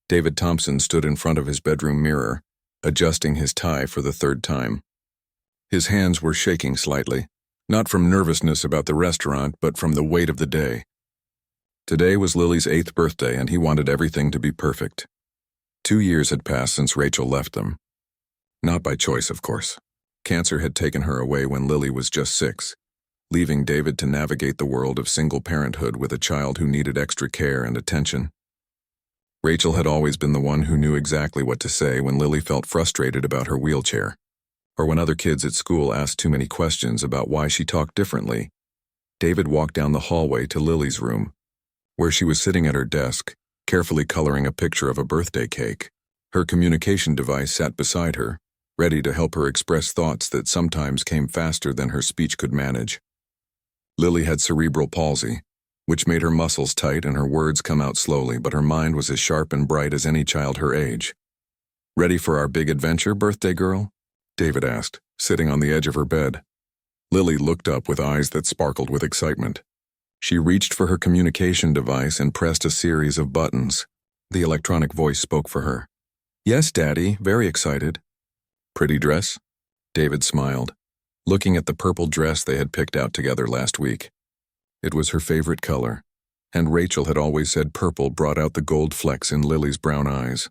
David Thompson stood in front of his bedroom mirror, adjusting his tie for the third time. His hands were shaking slightly, not from nervousness about the restaurant, but from the weight of the day. Today was Lily's 8th birthday, and he wanted everything to be perfect. 2 years had passed since Rachel left them. Not by choice, of course. Cancer had taken her away when Lily was just 6, leaving David to navigate the world of single parenthood with a child who needed extra care and attention. Rachel had always been the one who knew exactly what to say when Lily felt frustrated about her wheelchair, or when other kids at school asked too many questions about why she talked differently. David walked down the hallway to Lily's room, where she was sitting at her desk, carefully coloring a picture of a birthday cake. Her communication device sat beside her, ready to help her express thoughts that sometimes came faster than her speech could manage. Lily had cerebral palsy, which made her muscles tight and her words come out slowly, but her mind was as sharp and bright as any child her age. "Ready for our big adventure, birthday girl?" David asked, sitting on the edge of her bed. Lily looked up with eyes that sparkled with excitement. She reached for her communication device and pressed a series of buttons. The electronic voice spoke for her. "Yes, Daddy, very excited." "Pretty dress?" David smiled, looking at the purple dress they had picked out together last week. It was her favorite color, and Rachel had always said purple brought out the gold flecks in Lily's brown eyes.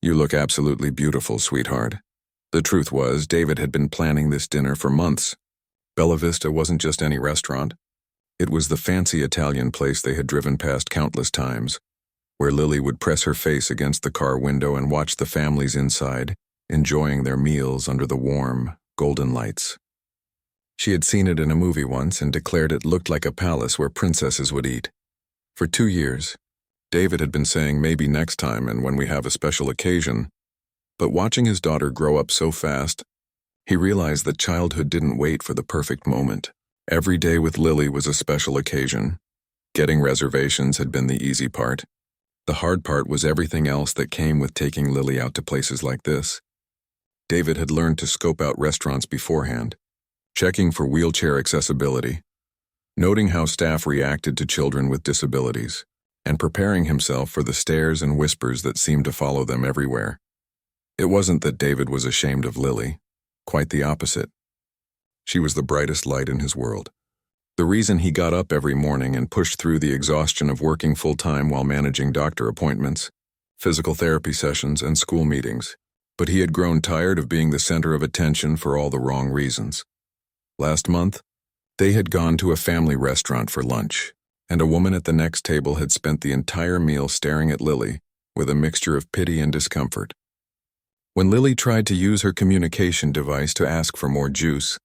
"You look absolutely beautiful, sweetheart." The truth was, David had been planning this dinner for months. Bella Vista wasn't just any restaurant. It was the fancy Italian place they had driven past countless times, where Lily would press her face against the car window and watch the families inside, enjoying their meals under the warm, golden lights. She had seen it in a movie once and declared it looked like a palace where princesses would eat. For 2 years, David had been saying maybe next time and when we have a special occasion, but watching his daughter grow up so fast, he realized that childhood didn't wait for the perfect moment. Every day with Lily was a special occasion. Getting reservations had been the easy part. The hard part was everything else that came with taking Lily out to places like this. David had learned to scope out restaurants beforehand, checking for wheelchair accessibility, noting how staff reacted to children with disabilities, and preparing himself for the stares and whispers that seemed to follow them everywhere. It wasn't that David was ashamed of Lily, quite the opposite. She was the brightest light in his world. The reason he got up every morning and pushed through the exhaustion of working full-time while managing doctor appointments, physical therapy sessions, and school meetings. But he had grown tired of being the center of attention for all the wrong reasons. Last month, they had gone to a family restaurant for lunch, and a woman at the next table had spent the entire meal staring at Lily with a mixture of pity and discomfort. When Lily tried to use her communication device to ask for more juice,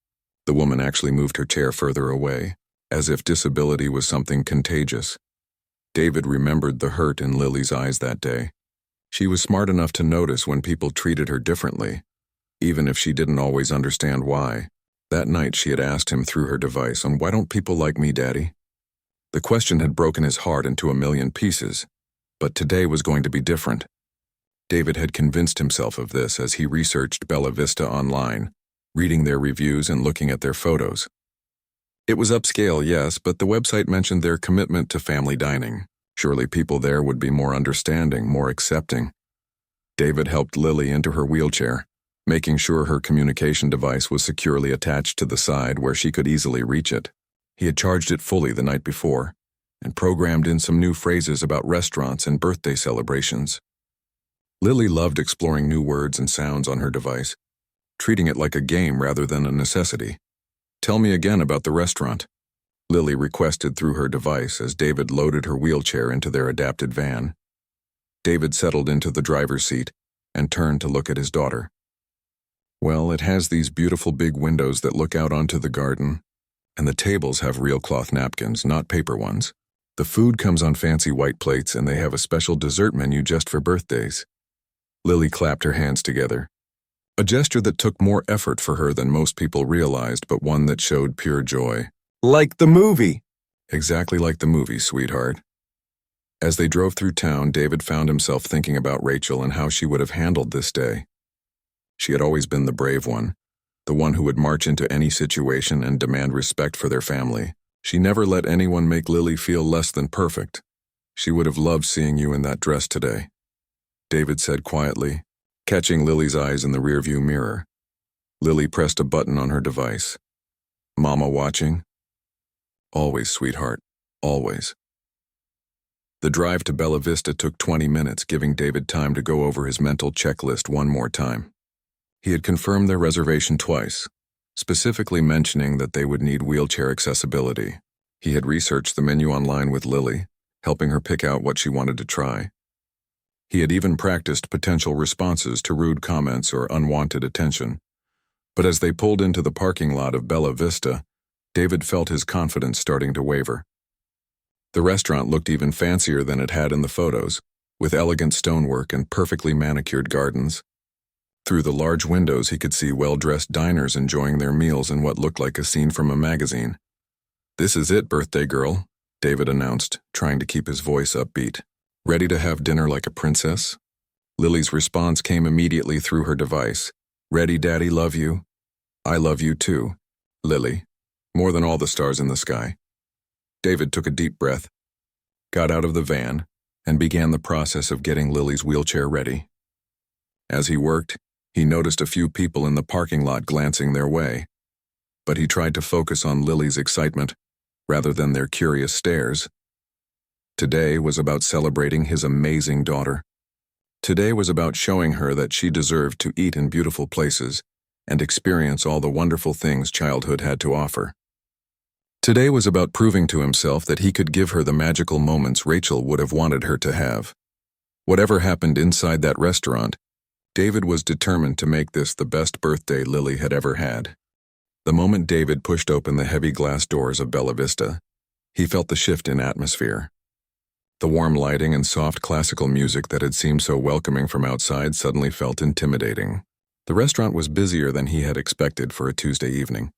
the woman actually moved her chair further away, as if disability was something contagious. David remembered the hurt in Lily's eyes that day. She was smart enough to notice when people treated her differently, even if she didn't always understand why. That night she had asked him through her device, "Why don't people like me, Daddy?" The question had broken his heart into a million pieces, but today was going to be different. David had convinced himself of this as he researched Bella Vista online, reading their reviews and looking at their photos. It was upscale, yes, but the website mentioned their commitment to family dining. Surely people there would be more understanding, more accepting. David helped Lily into her wheelchair, making sure her communication device was securely attached to the side where she could easily reach it. He had charged it fully the night before, and programmed in some new phrases about restaurants and birthday celebrations. Lily loved exploring new words and sounds on her device, treating it like a game rather than a necessity. "Tell me again about the restaurant," Lily requested through her device as David loaded her wheelchair into their adapted van. David settled into the driver's seat and turned to look at his daughter. "Well, it has these beautiful big windows that look out onto the garden, and the tables have real cloth napkins, not paper ones. The food comes on fancy white plates, and they have a special dessert menu just for birthdays." Lily clapped her hands together, a gesture that took more effort for her than most people realized, but one that showed pure joy. "Like the movie!" "Exactly like the movie, sweetheart." As they drove through town, David found himself thinking about Rachel and how she would have handled this day. She had always been the brave one, the one who would march into any situation and demand respect for their family. She never let anyone make Lily feel less than perfect. "She would have loved seeing you in that dress today." David said quietly, catching Lily's eyes in the rearview mirror. Lily pressed a button on her device. Mama watching? Always, sweetheart. Always. The drive to Bella Vista took 20 minutes, giving David time to go over his mental checklist one more time. He had confirmed their reservation twice, specifically mentioning that they would need wheelchair accessibility. He had researched the menu online with Lily, helping her pick out what she wanted to try. He had even practiced potential responses to rude comments or unwanted attention. But as they pulled into the parking lot of Bella Vista, David felt his confidence starting to waver. The restaurant looked even fancier than it had in the photos, with elegant stonework and perfectly manicured gardens. Through the large windows he could see well-dressed diners enjoying their meals in what looked like a scene from a magazine. "This is it, birthday girl," David announced, trying to keep his voice upbeat. "Ready to have dinner like a princess?" Lily's response came immediately through her device. "Ready, Daddy, love you." "I love you too, Lily, more than all the stars in the sky." David took a deep breath, got out of the van, and began the process of getting Lily's wheelchair ready. As he worked, he noticed a few people in the parking lot glancing their way, but he tried to focus on Lily's excitement rather than their curious stares. Today was about celebrating his amazing daughter. Today was about showing her that she deserved to eat in beautiful places and experience all the wonderful things childhood had to offer. Today was about proving to himself that he could give her the magical moments Rachel would have wanted her to have. Whatever happened inside that restaurant, David was determined to make this the best birthday Lily had ever had. The moment David pushed open the heavy glass doors of Bella Vista, he felt the shift in atmosphere. The warm lighting and soft classical music that had seemed so welcoming from outside suddenly felt intimidating. The restaurant was busier than he had expected for a Tuesday evening,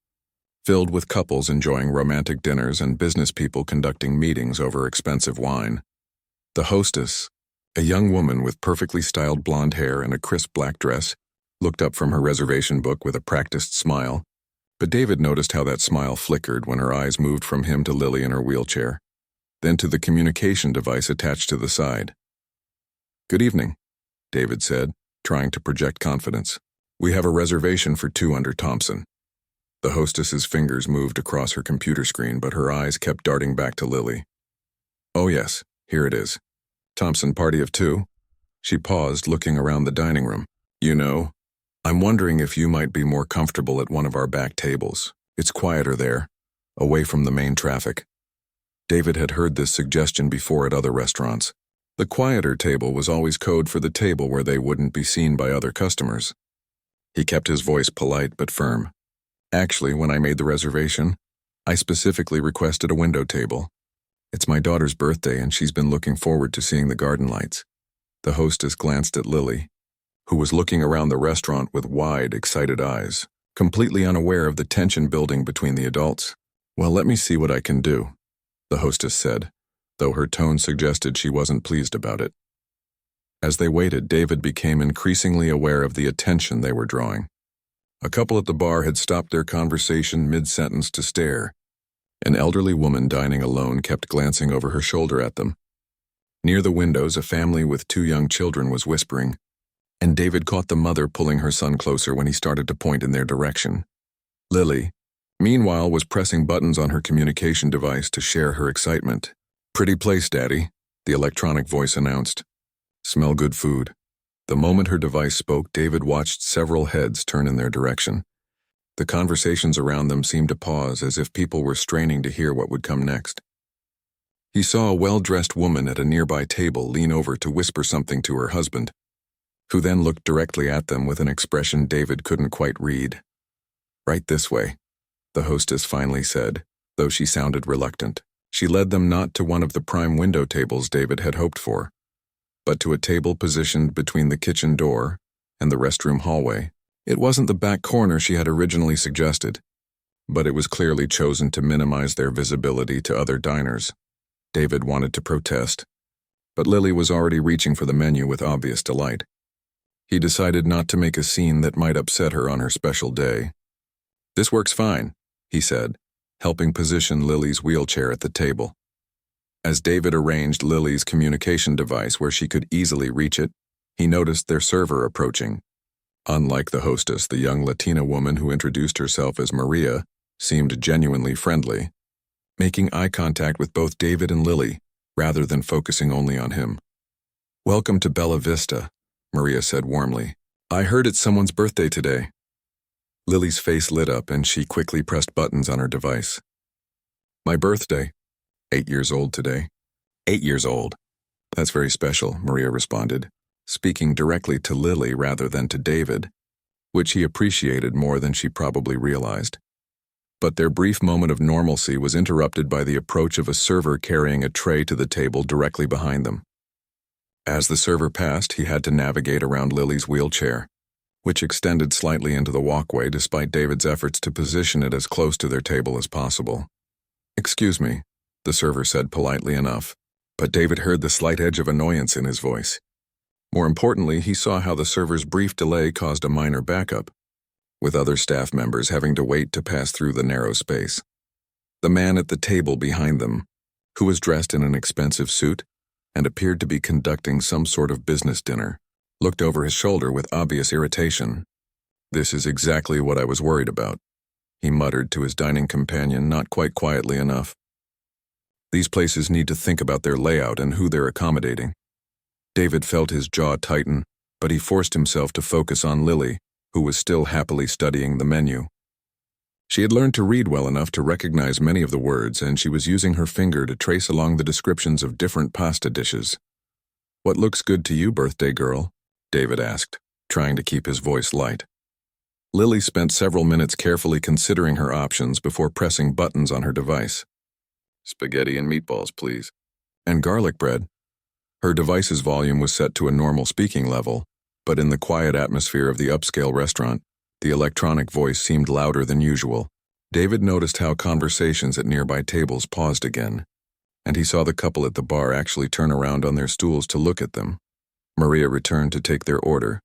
filled with couples enjoying romantic dinners and business people conducting meetings over expensive wine. The hostess, a young woman with perfectly styled blonde hair and a crisp black dress, looked up from her reservation book with a practiced smile, but David noticed how that smile flickered when her eyes moved from him to Lily in her wheelchair, then to the communication device attached to the side. "Good evening," David said, trying to project confidence. "We have a reservation for 2 under Thompson." The hostess's fingers moved across her computer screen, but her eyes kept darting back to Lily. "Oh yes, here it is. Thompson, party of 2? She paused, looking around the dining room. "You know, I'm wondering if you might be more comfortable at one of our back tables. It's quieter there, away from the main traffic." David had heard this suggestion before at other restaurants. The quieter table was always code for the table where they wouldn't be seen by other customers. He kept his voice polite but firm. "Actually, when I made the reservation, I specifically requested a window table. It's my daughter's birthday and she's been looking forward to seeing the garden lights." The hostess glanced at Lily, who was looking around the restaurant with wide, excited eyes, completely unaware of the tension building between the adults. "Well, let me see what I can do," the hostess said, though her tone suggested she wasn't pleased about it. As they waited, David became increasingly aware of the attention they were drawing. A couple at the bar had stopped their conversation mid-sentence to stare. An elderly woman dining alone kept glancing over her shoulder at them. Near the windows, a family with 2 young children was whispering, and David caught the mother pulling her son closer when he started to point in their direction. Lily, meanwhile, was pressing buttons on her communication device to share her excitement. "Pretty place, Daddy," the electronic voice announced. "Smell good food." The moment her device spoke, David watched several heads turn in their direction. The conversations around them seemed to pause, as if people were straining to hear what would come next. He saw a well-dressed woman at a nearby table lean over to whisper something to her husband, who then looked directly at them with an expression David couldn't quite read. "Right this way," the hostess finally said, though she sounded reluctant. She led them not to one of the prime window tables David had hoped for, but to a table positioned between the kitchen door and the restroom hallway. It wasn't the back corner she had originally suggested, but it was clearly chosen to minimize their visibility to other diners. David wanted to protest, but Lily was already reaching for the menu with obvious delight. He decided not to make a scene that might upset her on her special day. "This works fine," he said, helping position Lily's wheelchair at the table. As David arranged Lily's communication device where she could easily reach it, He noticed their server approaching. Unlike the hostess, the young Latina woman who introduced herself as Maria seemed genuinely friendly, making eye contact with both David and Lily, rather than focusing only on him. "Welcome to Bella Vista," Maria said warmly. "I heard it's someone's birthday today." Lily's face lit up and she quickly pressed buttons on her device. "My birthday. 8 years old today." 8 years old. "That's very special," Maria responded, speaking directly to Lily rather than to David, which he appreciated more than she probably realized. But their brief moment of normalcy was interrupted by the approach of a server carrying a tray to the table directly behind them. As the server passed, he had to navigate around Lily's wheelchair, which extended slightly into the walkway despite David's efforts to position it as close to their table as possible. "Excuse me," the server said politely enough, but David heard the slight edge of annoyance in his voice. More importantly, he saw how the server's brief delay caused a minor backup, with other staff members having to wait to pass through the narrow space. The man at the table behind them, who was dressed in an expensive suit and appeared to be conducting some sort of business dinner, looked over his shoulder with obvious irritation. "This is exactly what I was worried about," he muttered to his dining companion, not quite quietly enough. "These places need to think about their layout and who they're accommodating." David felt his jaw tighten, but he forced himself to focus on Lily, who was still happily studying the menu. She had learned to read well enough to recognize many of the words, and she was using her finger to trace along the descriptions of different pasta dishes. "What looks good to you, birthday girl?" David asked, trying to keep his voice light. Lily spent several minutes carefully considering her options before pressing buttons on her device. "Spaghetti and meatballs, please. And garlic bread." Her device's volume was set to a normal speaking level, but in the quiet atmosphere of the upscale restaurant, the electronic voice seemed louder than usual. David noticed how conversations at nearby tables paused again, and he saw the couple at the bar actually turn around on their stools to look at them. Maria returned to take their order,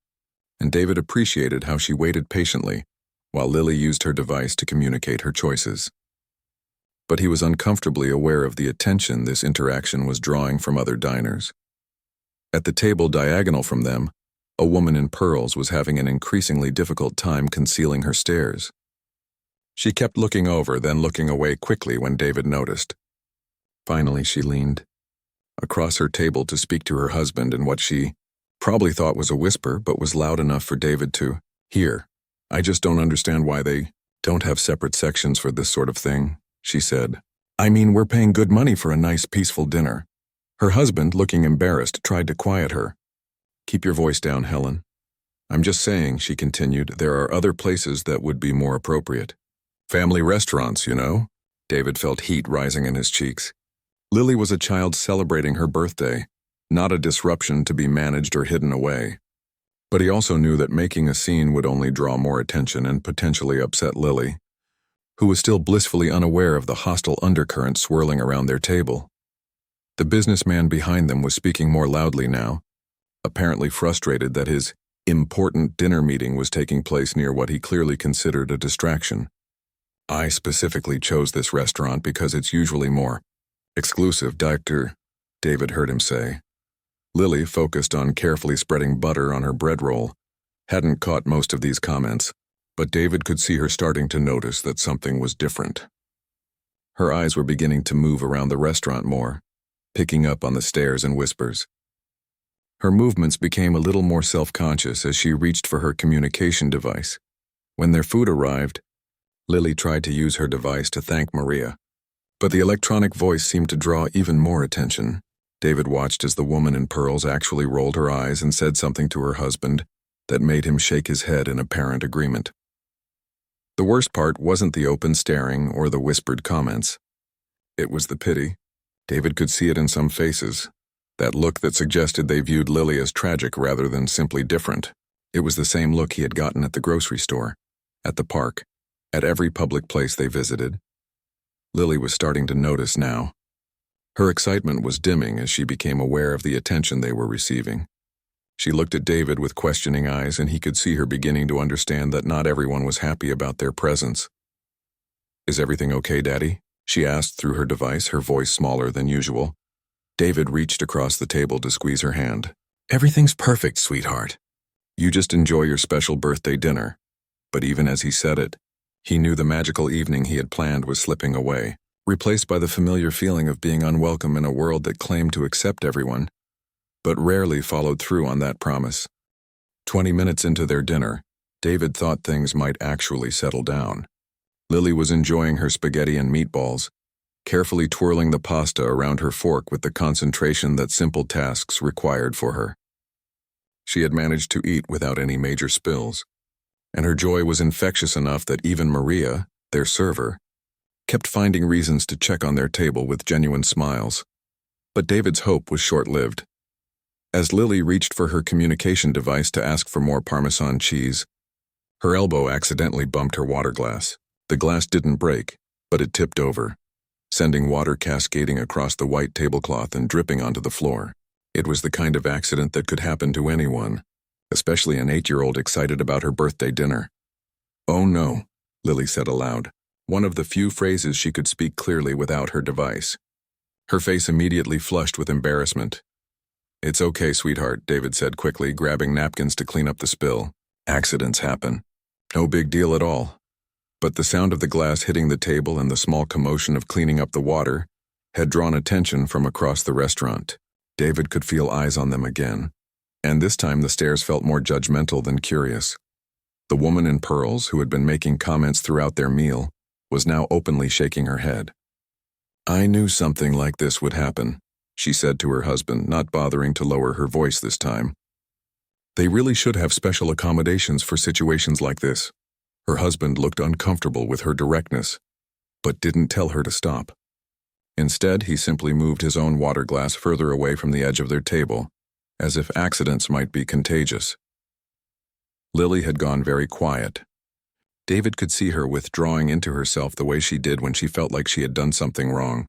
and David appreciated how she waited patiently while Lily used her device to communicate her choices. But he was uncomfortably aware of the attention this interaction was drawing from other diners. At the table diagonal from them, a woman in pearls was having an increasingly difficult time concealing her stares. She kept looking over, then looking away quickly when David noticed. Finally, she leaned across her table to speak to her husband in what she probably thought was a whisper, but was loud enough for David to hear. "I just don't understand why they don't have separate sections for this sort of thing," she said. "I mean, we're paying good money for a nice, peaceful dinner." Her husband, looking embarrassed, tried to quiet her. "Keep your voice down, Helen. I'm just saying," she continued, "there are other places that would be more appropriate. Family restaurants, you know?" David felt heat rising in his cheeks. Lily was a child celebrating her birthday, not a disruption to be managed or hidden away. But he also knew that making a scene would only draw more attention and potentially upset Lily, who was still blissfully unaware of the hostile undercurrent swirling around their table. The businessman behind them was speaking more loudly now, apparently frustrated that his important dinner meeting was taking place near what he clearly considered a distraction. "I specifically chose this restaurant because it's usually more exclusive, Dr." David heard him say. Lily, focused on carefully spreading butter on her bread roll, hadn't caught most of these comments, but David could see her starting to notice that something was different. Her eyes were beginning to move around the restaurant more, picking up on the stares and whispers. Her movements became a little more self-conscious as she reached for her communication device. When their food arrived, Lily tried to use her device to thank Maria, but the electronic voice seemed to draw even more attention. David watched as the woman in pearls actually rolled her eyes and said something to her husband that made him shake his head in apparent agreement. The worst part wasn't the open staring or the whispered comments. It was the pity. David could see it in some faces, that look that suggested they viewed Lily as tragic rather than simply different. It was the same look he had gotten at the grocery store, at the park, at every public place they visited. Lily was starting to notice now. Her excitement was dimming as she became aware of the attention they were receiving. She looked at David with questioning eyes, and he could see her beginning to understand that not everyone was happy about their presence. "Is everything okay, Daddy?" she asked through her device, her voice smaller than usual. David reached across the table to squeeze her hand. "Everything's perfect, sweetheart. You just enjoy your special birthday dinner." But even as he said it, he knew the magical evening he had planned was slipping away, replaced by the familiar feeling of being unwelcome in a world that claimed to accept everyone, but rarely followed through on that promise. 20 minutes into their dinner, David thought things might actually settle down. Lily was enjoying her spaghetti and meatballs, carefully twirling the pasta around her fork with the concentration that simple tasks required for her. She had managed to eat without any major spills, and her joy was infectious enough that even Maria, their server, kept finding reasons to check on their table with genuine smiles. But David's hope was short-lived. As Lily reached for her communication device to ask for more Parmesan cheese, her elbow accidentally bumped her water glass. The glass didn't break, but it tipped over, sending water cascading across the white tablecloth and dripping onto the floor. It was the kind of accident that could happen to anyone, especially an 8-year-old excited about her birthday dinner. "Oh no," Lily said aloud, one of the few phrases she could speak clearly without her device. Her face immediately flushed with embarrassment. "It's okay, sweetheart," David said quickly, grabbing napkins to clean up the spill. "Accidents happen. No big deal at all." But the sound of the glass hitting the table and the small commotion of cleaning up the water had drawn attention from across the restaurant. David could feel eyes on them again, and this time the stares felt more judgmental than curious. The woman in pearls, who had been making comments throughout their meal, was now openly shaking her head. "I knew something like this would happen," she said to her husband, not bothering to lower her voice this time. "They really should have special accommodations for situations like this." Her husband looked uncomfortable with her directness, but didn't tell her to stop. Instead, he simply moved his own water glass further away from the edge of their table, as if accidents might be contagious. Lily had gone very quiet. David could see her withdrawing into herself the way she did when she felt like she had done something wrong.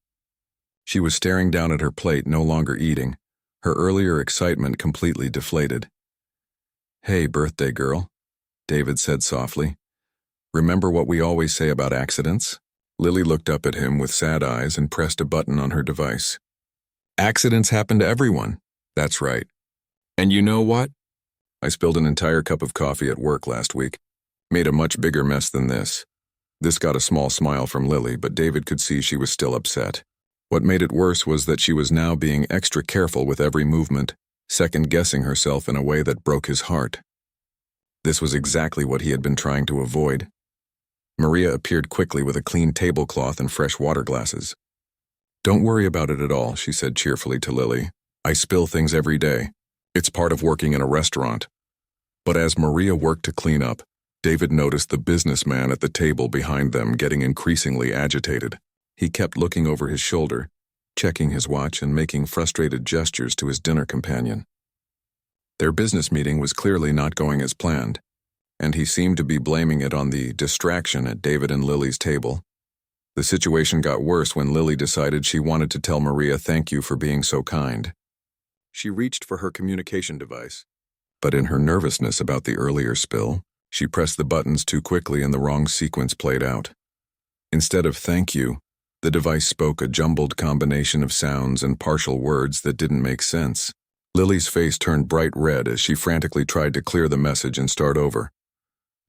She was staring down at her plate, no longer eating, her earlier excitement completely deflated. "Hey, birthday girl," David said softly. "Remember what we always say about accidents?" Lily looked up at him with sad eyes and pressed a button on her device. "Accidents happen to everyone." "That's right. And you know what? I spilled an entire cup of coffee at work last week. Made a much bigger mess than this." This got a small smile from Lily, but David could see she was still upset. What made it worse was that she was now being extra careful with every movement, second-guessing herself in a way that broke his heart. This was exactly what he had been trying to avoid. Maria appeared quickly with a clean tablecloth and fresh water glasses. "Don't worry about it at all," she said cheerfully to Lily. "I spill things every day. It's part of working in a restaurant." But as Maria worked to clean up, David noticed the businessman at the table behind them getting increasingly agitated. He kept looking over his shoulder, checking his watch and making frustrated gestures to his dinner companion. Their business meeting was clearly not going as planned, and he seemed to be blaming it on the distraction at David and Lily's table. The situation got worse when Lily decided she wanted to tell Maria thank you for being so kind. She reached for her communication device, but in her nervousness about the earlier spill, she pressed the buttons too quickly and the wrong sequence played out. Instead of thank you, the device spoke a jumbled combination of sounds and partial words that didn't make sense. Lily's face turned bright red as she frantically tried to clear the message and start over.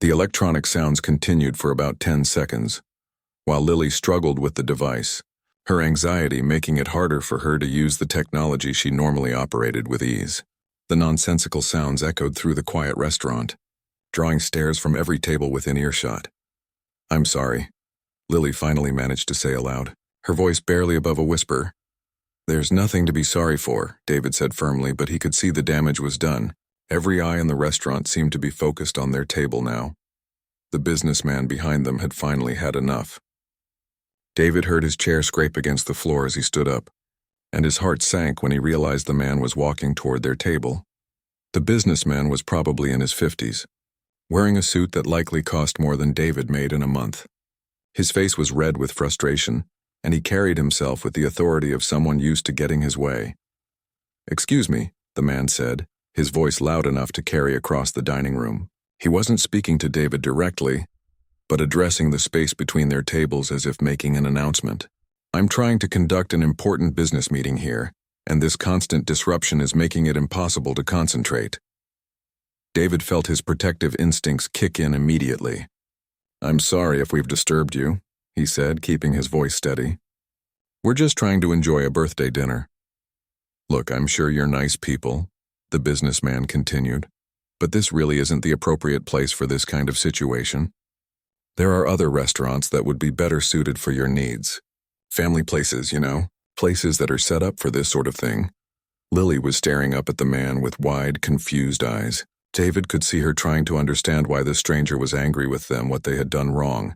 The electronic sounds continued for about 10 seconds, while Lily struggled with the device, her anxiety making it harder for her to use the technology she normally operated with ease. The nonsensical sounds echoed through the quiet restaurant, drawing stares from every table within earshot. "I'm sorry," Lily finally managed to say aloud, her voice barely above a whisper. "There's nothing to be sorry for," David said firmly, but he could see the damage was done. Every eye in the restaurant seemed to be focused on their table now. The businessman behind them had finally had enough. David heard his chair scrape against the floor as he stood up, and his heart sank when he realized the man was walking toward their table. The businessman was probably in his 50s, wearing a suit that likely cost more than David made in a month. His face was red with frustration, and he carried himself with the authority of someone used to getting his way. "Excuse me," the man said, his voice loud enough to carry across the dining room. He wasn't speaking to David directly, but addressing the space between their tables as if making an announcement. "I'm trying to conduct an important business meeting here, and this constant disruption is making it impossible to concentrate. David felt his protective instincts kick in immediately. "I'm sorry if we've disturbed you," he said, keeping his voice steady. "We're just trying to enjoy a birthday dinner." "Look, I'm sure you're nice people," the businessman continued, "but this really isn't the appropriate place for this kind of situation. There are other restaurants that would be better suited for your needs. Family places, you know, places that are set up for this sort of thing." Lily was staring up at the man with wide, confused eyes. David could see her trying to understand why the stranger was angry with them, what they had done wrong.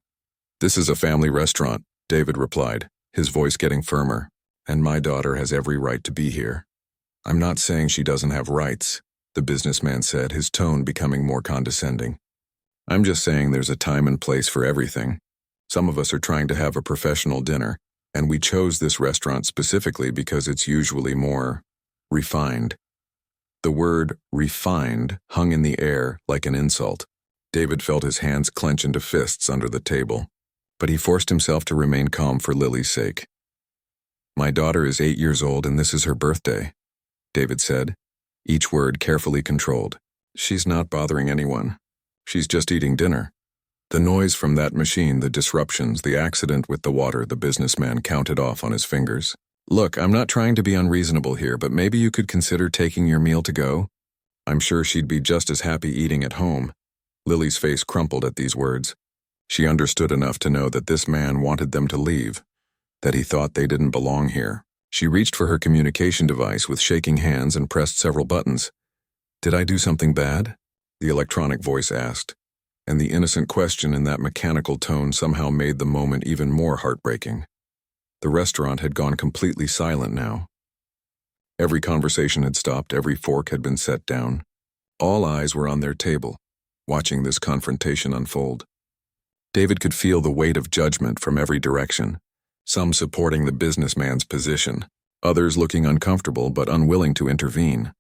"This is a family restaurant," David replied, his voice getting firmer, "and my daughter has every right to be here." "I'm not saying she doesn't have rights," the businessman said, his tone becoming more condescending. "I'm just saying there's a time and place for everything. Some of us are trying to have a professional dinner, and we chose this restaurant specifically because it's usually more refined." The word refined hung in the air like an insult. David felt his hands clench into fists under the table, but he forced himself to remain calm for Lily's sake. "My daughter is 8 years old and this is her birthday," David said, each word carefully controlled. "She's not bothering anyone. She's just eating dinner." The noise from that machine, the disruptions, the accident with the water, the businessman counted off on his fingers. "Look, I'm not trying to be unreasonable here, but maybe you could consider taking your meal to go? I'm sure she'd be just as happy eating at home." Lily's face crumpled at these words. She understood enough to know that this man wanted them to leave, that he thought they didn't belong here. She reached for her communication device with shaking hands and pressed several buttons. "Did I do something bad?" the electronic voice asked, and the innocent question in that mechanical tone somehow made the moment even more heartbreaking. The restaurant had gone completely silent now. Every conversation had stopped, every fork had been set down. All eyes were on their table, watching this confrontation unfold. David could feel the weight of judgment from every direction, some supporting the businessman's position, others looking uncomfortable but unwilling to intervene.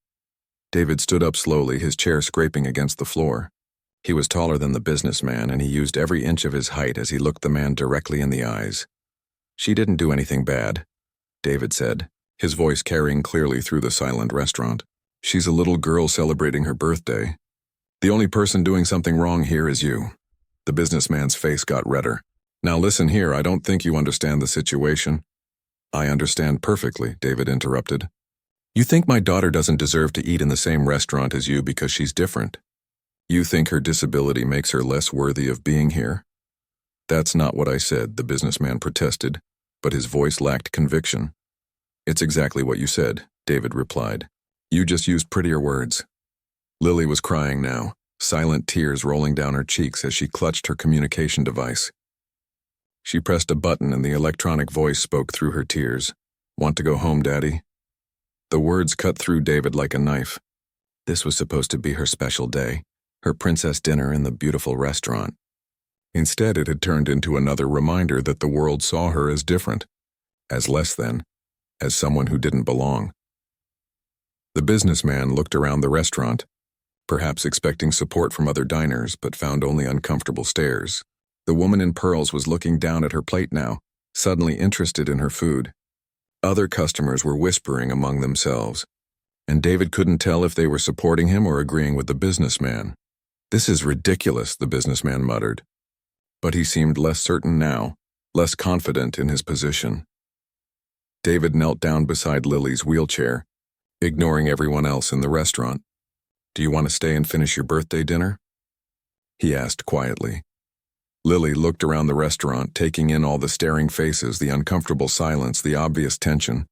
David stood up slowly, his chair scraping against the floor. He was taller than the businessman, and he used every inch of his height as he looked the man directly in the eyes. "She didn't do anything bad," David said, his voice carrying clearly through the silent restaurant. "She's a little girl celebrating her birthday. The only person doing something wrong here is you." The businessman's face got redder. "Now listen here, I don't think you understand the situation." "I understand perfectly," David interrupted. "You think my daughter doesn't deserve to eat in the same restaurant as you because she's different. You think her disability makes her less worthy of being here." "That's not what I said," the businessman protested, but his voice lacked conviction. "It's exactly what you said," David replied. "You just used prettier words." Lily was crying now, silent tears rolling down her cheeks as she clutched her communication device. She pressed a button and the electronic voice spoke through her tears. "Want to go home, Daddy?" The words cut through David like a knife. This was supposed to be her special day, her princess dinner in the beautiful restaurant. Instead, it had turned into another reminder that the world saw her as different, as less than, as someone who didn't belong. The businessman looked around the restaurant, perhaps expecting support from other diners, but found only uncomfortable stares. The woman in pearls was looking down at her plate now, suddenly interested in her food. Other customers were whispering among themselves, and David couldn't tell if they were supporting him or agreeing with the businessman. "This is ridiculous," the businessman muttered. But he seemed less certain now, less confident in his position. David knelt down beside Lily's wheelchair, ignoring everyone else in the restaurant. "Do you want to stay and finish your birthday dinner?" he asked quietly. Lily looked around the restaurant, taking in all the staring faces, the uncomfortable silence, the obvious tension.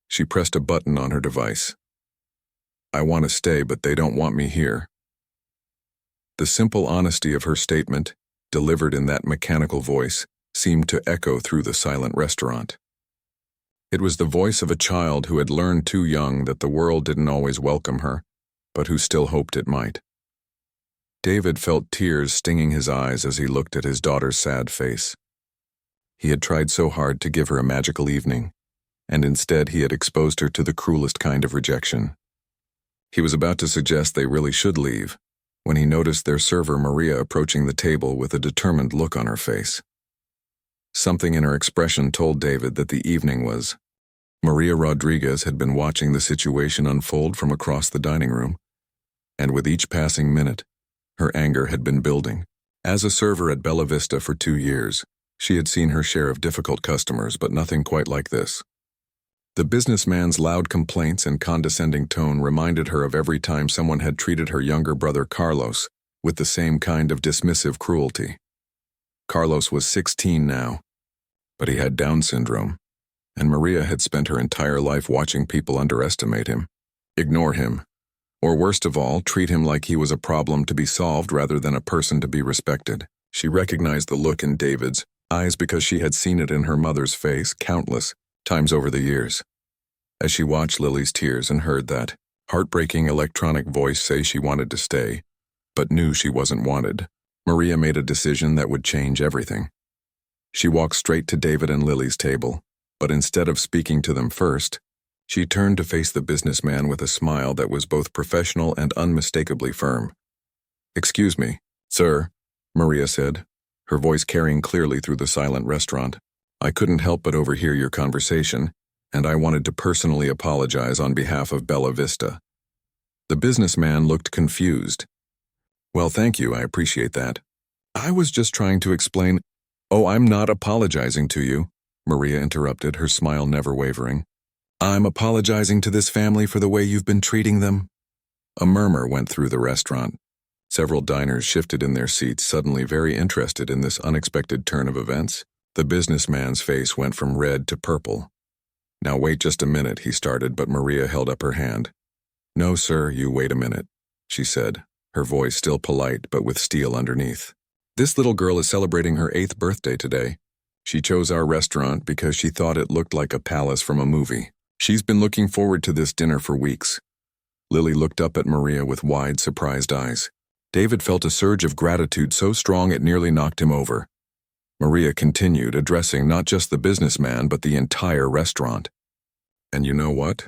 She pressed a button on her device. "I want to stay, but they don't want me here." The simple honesty of her statement, delivered in that mechanical voice, seemed to echo through the silent restaurant. It was the voice of a child who had learned too young that the world didn't always welcome her, but who still hoped it might. David felt tears stinging his eyes as he looked at his daughter's sad face. He had tried so hard to give her a magical evening, and instead he had exposed her to the cruelest kind of rejection. He was about to suggest they really should leave, when he noticed their server Maria approaching the table with a determined look on her face. Something in her expression told David that the evening was Maria Rodriguez had been watching the situation unfold from across the dining room, and with each passing minute, her anger had been building. As a server at Bella Vista for 2 years, she had seen her share of difficult customers, but nothing quite like this. The businessman's loud complaints and condescending tone reminded her of every time someone had treated her younger brother Carlos with the same kind of dismissive cruelty. Carlos was 16 now, but he had Down syndrome, and Maria had spent her entire life watching people underestimate him, ignore him, or worst of all, treat him like he was a problem to be solved rather than a person to be respected. She recognized the look in David's eyes because she had seen it in her mother's face countless times over the years. As she watched Lily's tears and heard that heartbreaking electronic voice say she wanted to stay, but knew she wasn't wanted, Maria made a decision that would change everything. She walked straight to David and Lily's table, but instead of speaking to them first, she turned to face the businessman with a smile that was both professional and unmistakably firm. "Excuse me, sir," Maria said, her voice carrying clearly through the silent restaurant. "I couldn't help but overhear your conversation, and I wanted to personally apologize on behalf of Bella Vista." The businessman looked confused. "Well, thank you, I appreciate that. I was just trying to explain—" "Oh, I'm not apologizing to you," Maria interrupted, her smile never wavering. "I'm apologizing to this family for the way you've been treating them." A murmur went through the restaurant. Several diners shifted in their seats, suddenly very interested in this unexpected turn of events. The businessman's face went from red to purple. "Now wait just a minute," he started, but Maria held up her hand. "No, sir, you wait a minute," she said, her voice still polite but with steel underneath. "This little girl is celebrating her 8th birthday today. She chose our restaurant because she thought it looked like a palace from a movie. She's been looking forward to this dinner for weeks." Lily looked up at Maria with wide, surprised eyes. David felt a surge of gratitude so strong it nearly knocked him over. Maria continued, addressing not just the businessman but the entire restaurant. "And you know what?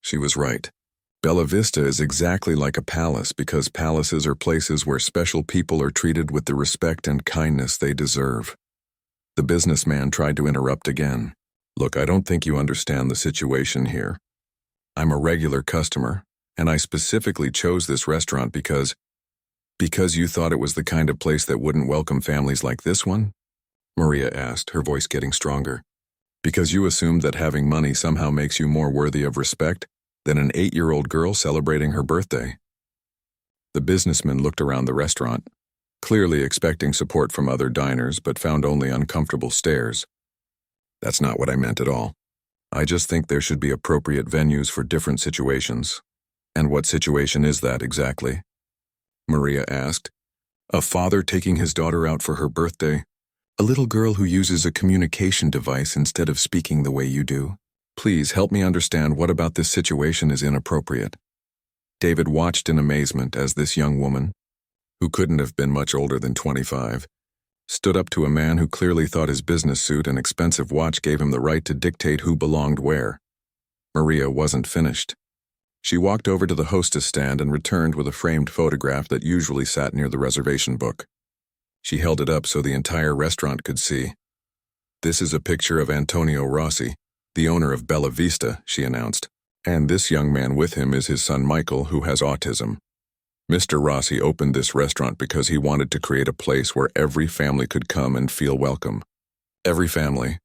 She was right. Bella Vista is exactly like a palace because palaces are places where special people are treated with the respect and kindness they deserve." The businessman tried to interrupt again. "Look, I don't think you understand the situation here. I'm a regular customer, and I specifically chose this restaurant because you thought it was the kind of place that wouldn't welcome families like this one?" Maria asked, her voice getting stronger. "Because you assumed that having money somehow makes you more worthy of respect than an 8-year-old girl celebrating her birthday?" The businessman looked around the restaurant, clearly expecting support from other diners, but found only uncomfortable stares. "That's not what I meant at all. I just think there should be appropriate venues for different situations." "And what situation is that exactly?" Maria asked. "A father taking his daughter out for her birthday. A little girl who uses a communication device instead of speaking the way you do. Please help me understand what about this situation is inappropriate." David watched in amazement as this young woman, who couldn't have been much older than 25, stood up to a man who clearly thought his business suit and expensive watch gave him the right to dictate who belonged where. Maria wasn't finished. She walked over to the hostess stand and returned with a framed photograph that usually sat near the reservation book. She held it up so the entire restaurant could see. "This is a picture of Antonio Rossi, the owner of Bella Vista," she announced. "And this young man with him is his son Michael, who has autism. Mr. Rossi opened this restaurant because he wanted to create a place where every family could come and feel welcome. Every family."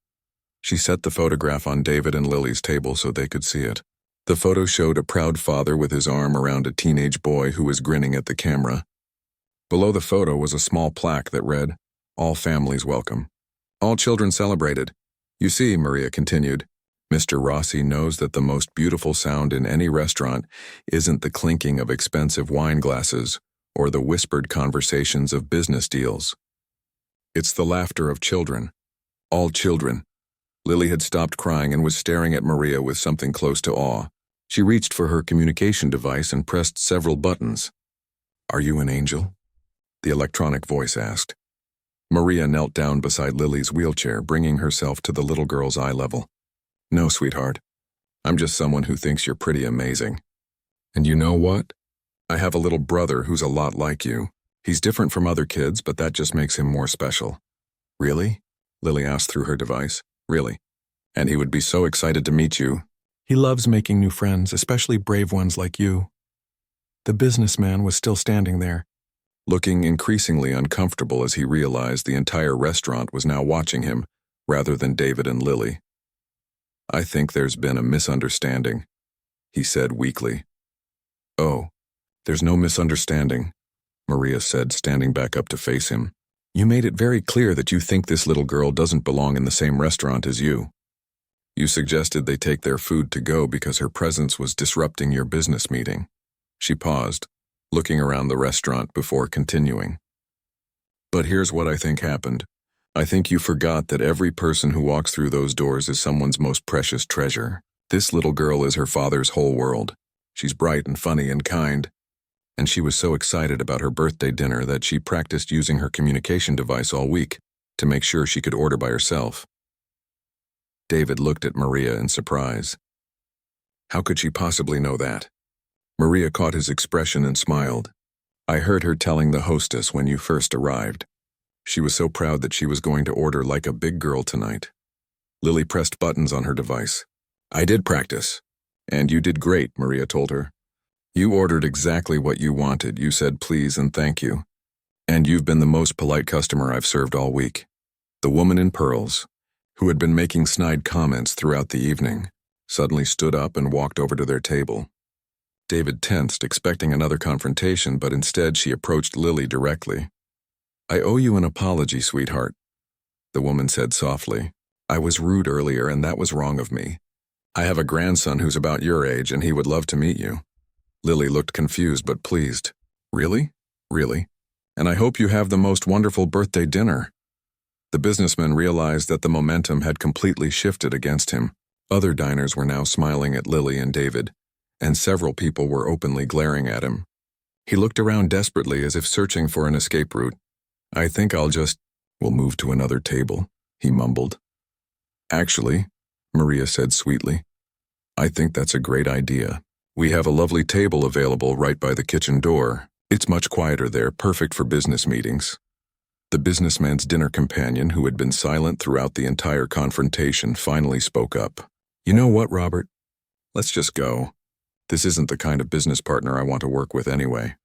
She set the photograph on David and Lily's table so they could see it. The photo showed a proud father with his arm around a teenage boy who was grinning at the camera. Below the photo was a small plaque that read, "All families welcome. All children celebrated." "You see," Maria continued, "Mr. Rossi knows that the most beautiful sound in any restaurant isn't the clinking of expensive wine glasses or the whispered conversations of business deals. It's the laughter of children. All children." Lily had stopped crying and was staring at Maria with something close to awe. She reached for her communication device and pressed several buttons. "Are you an angel?" the electronic voice asked. Maria knelt down beside Lily's wheelchair, bringing herself to the little girl's eye level. "No, sweetheart. I'm just someone who thinks you're pretty amazing. And you know what? I have a little brother who's a lot like you. He's different from other kids, but that just makes him more special." "Really?" Lily asked through her device. "Really. and he would be so excited to meet you. He loves making new friends, especially brave ones like you. The businessman was still standing there, looking increasingly uncomfortable as he realized the entire restaurant was now watching him, rather than David and Lily. I think there's been a misunderstanding, he said weakly. Oh, there's no misunderstanding, Maria said, standing back up to face him. You made it very clear that you think this little girl doesn't belong in the same restaurant as you. You suggested they take their food to go because her presence was disrupting your business meeting. She paused, looking around the restaurant before continuing. But here's what I think happened. I think you forgot that every person who walks through those doors is someone's most precious treasure. This little girl is her father's whole world. She's bright and funny and kind. And she was so excited about her birthday dinner that she practiced using her communication device all week to make sure she could order by herself. David looked at Maria in surprise. How could she possibly know that? Maria caught his expression and smiled. I heard her telling the hostess when you first arrived. She was so proud that she was going to order like a big girl tonight. Lily pressed buttons on her device. I did practice. And you did great, Maria told her. You ordered exactly what you wanted. You said please and thank you. And you've been the most polite customer I've served all week. The woman in pearls, who had been making snide comments throughout the evening, suddenly stood up and walked over to their table. David tensed, expecting another confrontation, but instead she approached Lily directly. I owe you an apology, sweetheart, the woman said softly. I was rude earlier and that was wrong of me. I have a grandson who's about your age and he would love to meet you. Lily looked confused but pleased. Really? Really? And I hope you have the most wonderful birthday dinner. The businessman realized that the momentum had completely shifted against him. Other diners were now smiling at Lily and David, and several people were openly glaring at him. He looked around desperately as if searching for an escape route. I think we'll move to another table, he mumbled. Actually, Maria said sweetly, I think that's a great idea. We have a lovely table available right by the kitchen door. It's much quieter there, perfect for business meetings. The businessman's dinner companion, who had been silent throughout the entire confrontation, finally spoke up. You know what, Robert? Let's just go. This isn't the kind of business partner I want to work with anyway.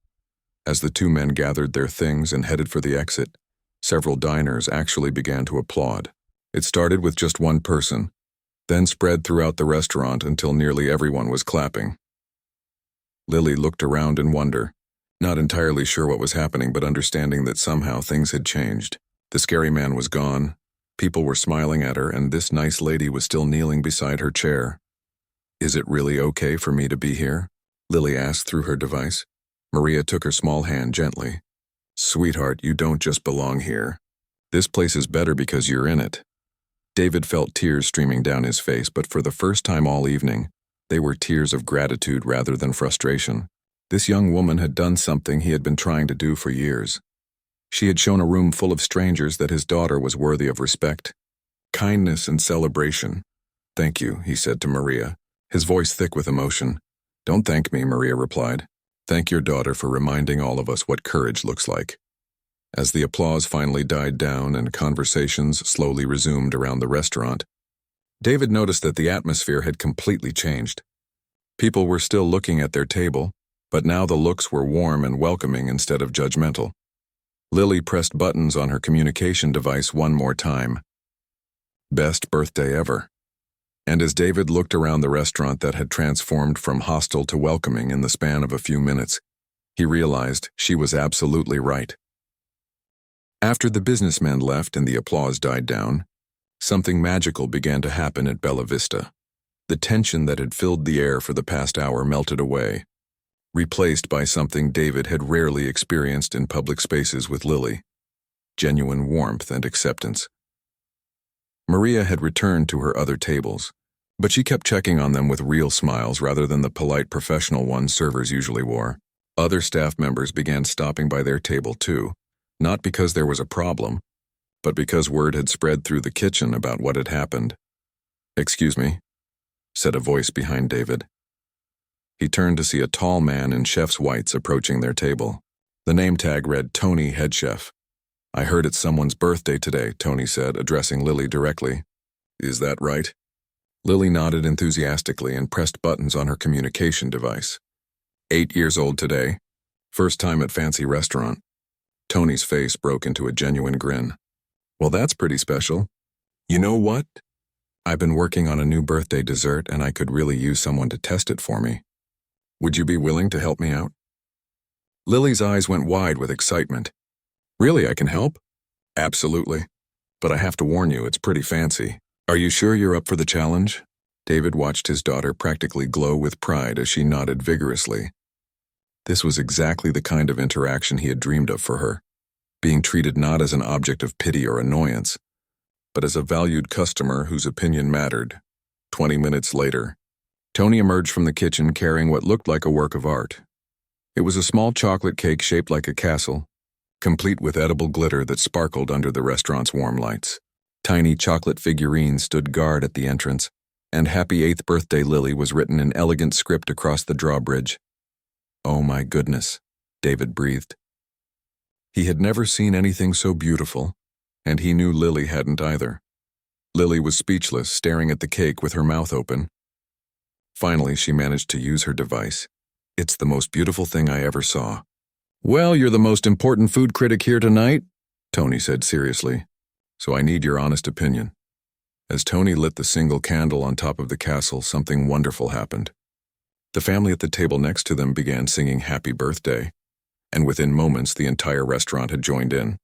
As the two men gathered their things and headed for the exit, several diners actually began to applaud. It started with just one person, then spread throughout the restaurant until nearly everyone was clapping. Lily looked around in wonder, not entirely sure what was happening but understanding that somehow things had changed. The scary man was gone, people were smiling at her, and this nice lady was still kneeling beside her chair. Is it really okay for me to be here? Lily asked through her device. Maria took her small hand gently. Sweetheart, you don't just belong here. This place is better because you're in it. David felt tears streaming down his face, but for the first time all evening, they were tears of gratitude rather than frustration. This young woman had done something he had been trying to do for years. She had shown a room full of strangers that his daughter was worthy of respect, kindness, and celebration. Thank you, he said to Maria, his voice thick with emotion. Don't thank me, Maria replied. Thank your daughter for reminding all of us what courage looks like. As the applause finally died down and conversations slowly resumed around the restaurant, David noticed that the atmosphere had completely changed. People were still looking at their table, but now the looks were warm and welcoming instead of judgmental. Lily pressed buttons on her communication device one more time. Best birthday ever. And as David looked around the restaurant that had transformed from hostile to welcoming in the span of a few minutes, he realized she was absolutely right. After the businessman left and the applause died down, something magical began to happen at Bella Vista. The tension that had filled the air for the past hour melted away, replaced by something David had rarely experienced in public spaces with Lily: genuine warmth and acceptance. Maria had returned to her other tables, but she kept checking on them with real smiles rather than the polite professional ones servers usually wore. Other staff members began stopping by their table too, not because there was a problem, but because word had spread through the kitchen about what had happened. Excuse me, said a voice behind David. He turned to see a tall man in chef's whites approaching their table. The name tag read Tony, head chef. I heard it's someone's birthday today, Tony said, addressing Lily directly. Is that right? Lily nodded enthusiastically and pressed buttons on her communication device. 8 years old today. First time at fancy restaurant. Tony's face broke into a genuine grin. Well, that's pretty special. You know what? I've been working on a new birthday dessert and I could really use someone to test it for me. Would you be willing to help me out? Lily's eyes went wide with excitement. Really, I can help? Absolutely. But I have to warn you, it's pretty fancy. Are you sure you're up for the challenge? David watched his daughter practically glow with pride as she nodded vigorously. This was exactly the kind of interaction he had dreamed of for her, being treated not as an object of pity or annoyance, but as a valued customer whose opinion mattered. 20 minutes later, Tony emerged from the kitchen carrying what looked like a work of art. It was a small chocolate cake shaped like a castle, complete with edible glitter that sparkled under the restaurant's warm lights. Tiny chocolate figurines stood guard at the entrance, and Happy 8th Birthday Lily was written in elegant script across the drawbridge. Oh my goodness, David breathed. He had never seen anything so beautiful, and he knew Lily hadn't either. Lily was speechless, staring at the cake with her mouth open. Finally, she managed to use her device. It's the most beautiful thing I ever saw. Well, you're the most important food critic here tonight, Tony said seriously, so I need your honest opinion. As Tony lit the single candle on top of the castle, something wonderful happened. The family at the table next to them began singing Happy Birthday, and within moments the entire restaurant had joined in.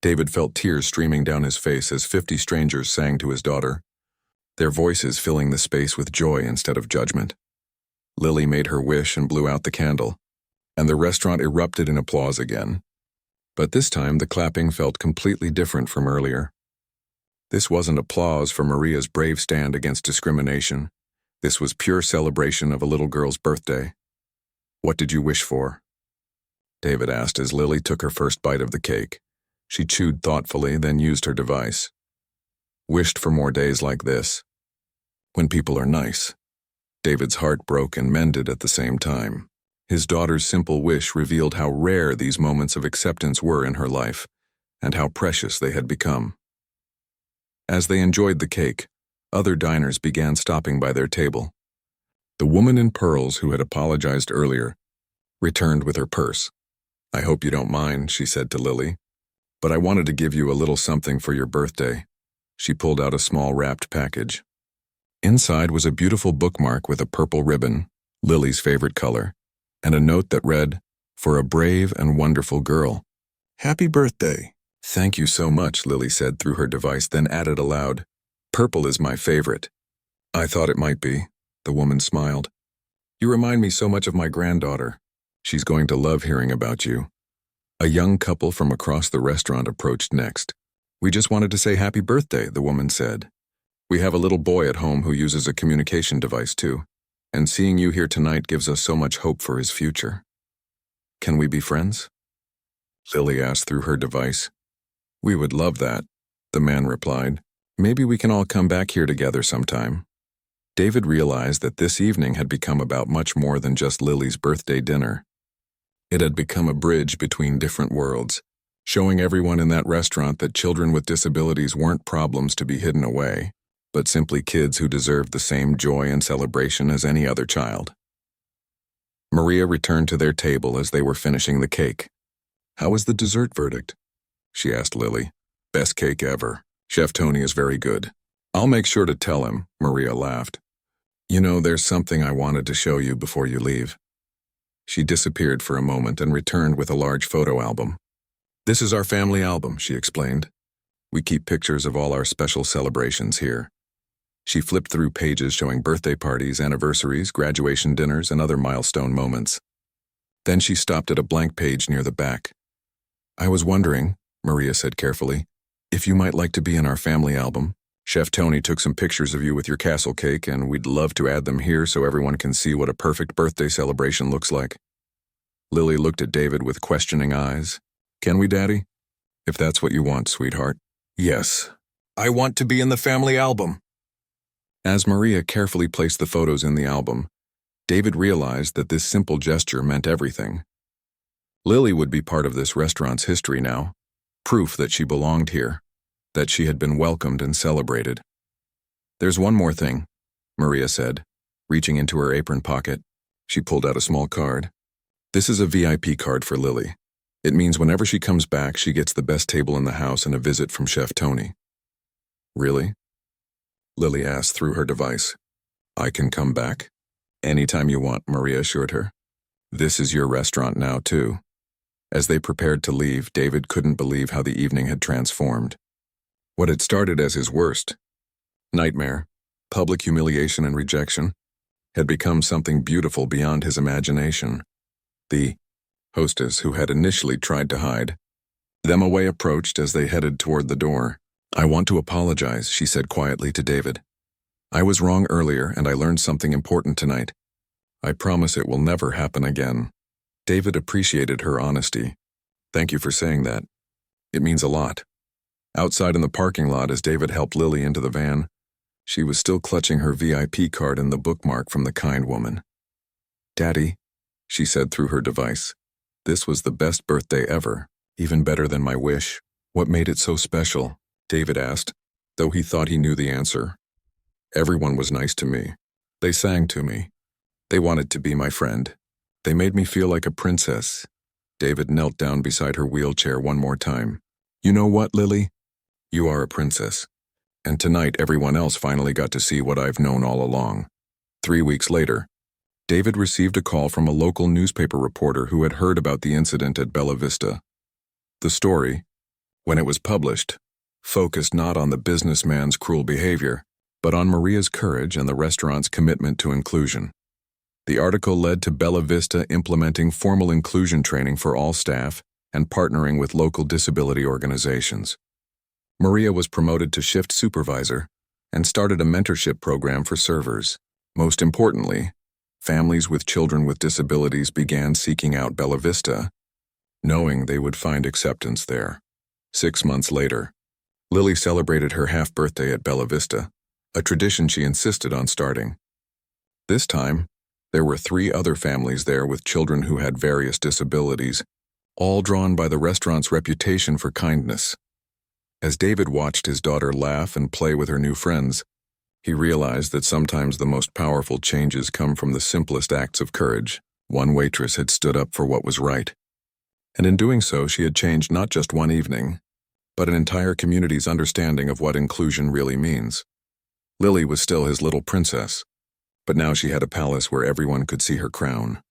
David felt tears streaming down his face as 50 strangers sang to his daughter, their voices filling the space with joy instead of judgment. Lily made her wish and blew out the candle, and the restaurant erupted in applause again. But this time the clapping felt completely different from earlier. This wasn't applause for Maria's brave stand against discrimination. This was pure celebration of a little girl's birthday. What did you wish for? David asked as Lily took her first bite of the cake. She chewed thoughtfully, then used her device. Wished for more days like this. When people are nice. David's heart broke and mended at the same time. His daughter's simple wish revealed how rare these moments of acceptance were in her life, and how precious they had become. As they enjoyed the cake, other diners began stopping by their table. The woman in pearls who had apologized earlier returned with her purse. I hope you don't mind, she said to Lily, but I wanted to give you a little something for your birthday. She pulled out a small wrapped package. Inside was a beautiful bookmark with a purple ribbon, Lily's favorite color, and a note that read, "For a brave and wonderful girl. Happy birthday." Thank you so much, Lily said through her device, then added aloud, "Purple is my favorite." I thought it might be, the woman smiled. You remind me so much of my granddaughter. She's going to love hearing about you. A young couple from across the restaurant approached next. We just wanted to say happy birthday, the woman said. We have a little boy at home who uses a communication device too, and seeing you here tonight gives us so much hope for his future. Can we be friends? Lily asked through her device. We would love that, the man replied. Maybe we can all come back here together sometime. David realized that this evening had become about much more than just Lily's birthday dinner. It had become a bridge between different worlds, showing everyone in that restaurant that children with disabilities weren't problems to be hidden away, but simply kids who deserved the same joy and celebration as any other child. Maria returned to their table as they were finishing the cake. How was the dessert verdict? She asked Lily. Best cake ever. Chef Tony is very good. I'll make sure to tell him, Maria laughed. You know, there's something I wanted to show you before you leave. She disappeared for a moment and returned with a large photo album. This is our family album, she explained. We keep pictures of all our special celebrations here. She flipped through pages showing birthday parties, anniversaries, graduation dinners, and other milestone moments. Then she stopped at a blank page near the back. I was wondering, Maria said carefully, if you might like to be in our family album. Chef Tony took some pictures of you with your castle cake, and we'd love to add them here so everyone can see what a perfect birthday celebration looks like. Lily looked at David with questioning eyes. Can we, Daddy? If that's what you want, sweetheart. Yes. I want to be in the family album. As Maria carefully placed the photos in the album, David realized that this simple gesture meant everything. Lily would be part of this restaurant's history now, proof that she belonged here, that she had been welcomed and celebrated. There's one more thing, Maria said, reaching into her apron pocket. She pulled out a small card. This is a VIP card for Lily. It means whenever she comes back, she gets the best table in the house and a visit from Chef Tony. Really? Lily asked through her device. I can come back? Anytime you want, Maria assured her. This is your restaurant now, too. As they prepared to leave, David couldn't believe how the evening had transformed. What had started as his worst nightmare, public humiliation and rejection, had become something beautiful beyond his imagination. The hostess, who had initially tried to hide them away, approached as they headed toward the door. I want to apologize, she said quietly to David. I was wrong earlier, and I learned something important tonight. I promise it will never happen again. David appreciated her honesty. Thank you for saying that. It means a lot. Outside in the parking lot, as David helped Lily into the van, she was still clutching her VIP card and the bookmark from the kind woman. Daddy, she said through her device, this was the best birthday ever, even better than my wish. What made it so special? David asked, though he thought he knew the answer. Everyone was nice to me. They sang to me. They wanted to be my friend. They made me feel like a princess. David knelt down beside her wheelchair one more time. You know what, Lily? You are a princess. And tonight everyone else finally got to see what I've known all along. 3 weeks later, David received a call from a local newspaper reporter who had heard about the incident at Bella Vista. The story, when it was published, focused not on the businessman's cruel behavior, but on Maria's courage and the restaurant's commitment to inclusion. The article led to Bella Vista implementing formal inclusion training for all staff and partnering with local disability organizations. Maria was promoted to shift supervisor and started a mentorship program for servers. Most importantly, families with children with disabilities began seeking out Bella Vista, knowing they would find acceptance there. 6 months later, Lily celebrated her half-birthday at Bella Vista, a tradition she insisted on starting. This time, there were 3 other families there with children who had various disabilities, all drawn by the restaurant's reputation for kindness. As David watched his daughter laugh and play with her new friends, he realized that sometimes the most powerful changes come from the simplest acts of courage. One waitress had stood up for what was right. And in doing so, she had changed not just one evening, but an entire community's understanding of what inclusion really means. Lily was still his little princess, but now she had a palace where everyone could see her crown.